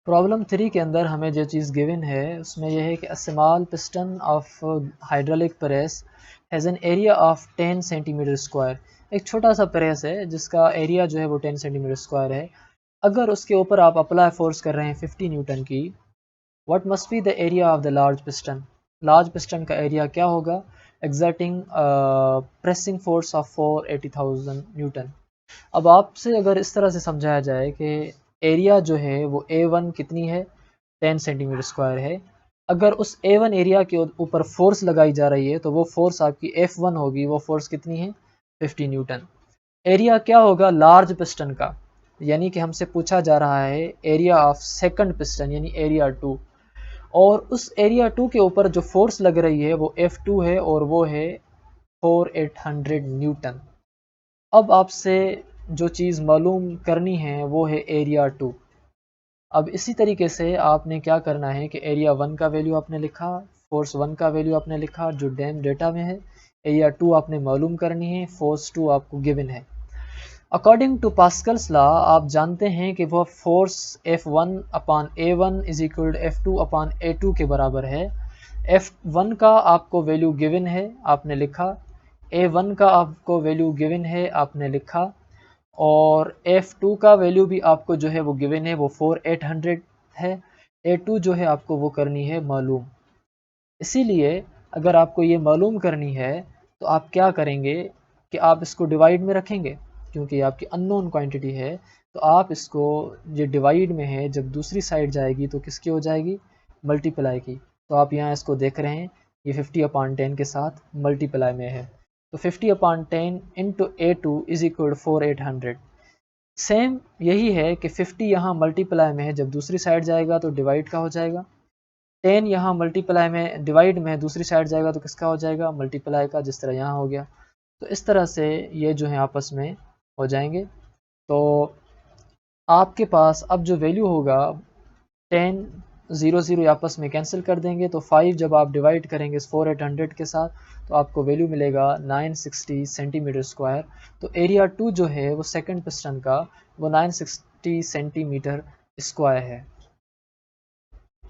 Problem 3 के अंदर हमें जो चीज़ गिवन है उसमें यह है कि a small piston of hydraulic press has an area of 10 centimetre square. एक छोटा सा प्रेस है जिसका एरिया जो है वो 10 सेंटीमीटर स्क्वायर है। अगर उसके ऊपर आप अप्लाई फोर्स कर रहे हैं 50 न्यूटन की, what must be the area of the large piston. Large piston का एरिया क्या होगा? Exerting pressing force of 480,000 Newton. अब आपसे अगर इस तरह से समझाया जाए कि एरिया जो है वो A1 कितनी है, 10 सेंटीमीटर स्क्वायर है। अगर उस A1 एरिया के ऊपर फोर्स लगाई जा रही है तो वो फोर्स आपकी F1 होगी। वो फोर्स कितनी है? 50 न्यूटन। एरिया क्या होगा लार्ज पिस्टन का? यानी कि हमसे पूछा जा रहा है एरिया ऑफ सेकंड पिस्टन यानी एरिया 2, और उस एरिया 2 के ऊपर जो फोर्स लग रही है वो F2 है और वो है 4800 न्यूटन। अब आपसे जो चीज़ मालूम करनी है वो है एरिया 2। अब इसी तरीके से आपने क्या करना है कि एरिया 1 का वैल्यू आपने लिखा, फोर्स 1 का वैल्यू आपने लिखा जो डैम डेटा में है, एरिया 2 आपने मालूम करनी है, फोर्स 2 आपको गिवन है। अकॉर्डिंग टू पास्कल्स लॉ आप जानते हैं कि वह force F1 upon A1 is equal to F2 upon A2 के बराबर है। F1 का आपको वैल्यू गिवन है, आपने लिखा। A1 का आपको वैल्यू गिवन है, आपने लिखा। और F2 का वैल्यू भी आपको जो है वो गिवन है, वो 4800 है। A2 जो है आपको वो करनी है मालूम। इसीलिए अगर आपको ये मालूम करनी है तो आप क्या करेंगे कि आप इसको डिवाइड में रखेंगे, क्योंकि आपकी अननोन क्वांटिटी है। तो आप इसको, ये डिवाइड में है, जब दूसरी साइड जाएगी तो किसकी हो जाएगी? मल्टीप्लाई की। तो आप यहाँ इसको देख रहे हैं, ये 50/10 के साथ मल्टीप्लाई में है। तो 50/10 into A2 is equal 4800। Same यही है कि 50 यहाँ मल्टीप्लाई में है, जब दूसरी साइड जाएगा तो डिवाइड का हो जाएगा। 10 यहाँ मल्टीप्लाई में डिवाइड में है, दूसरी साइड जाएगा तो किसका हो जाएगा? मल्टीप्लाई का, जिस तरह यहाँ हो गया। तो इस तरह से ये जो है आपस में हो जाएंगे। तो आपके पास अब जो वैल्यू होगा 10 0 0 आपस में कैंसिल कर देंगे, तो 5 जब आप डिवाइड करेंगे इस 4800 के साथ तो आपको वैल्यू मिलेगा 960 सेंटीमीटर स्क्वायर। तो एरिया 2 जो है वो सेकंड पिस्टन का वो 960 सेंटीमीटर स्क्वायर है।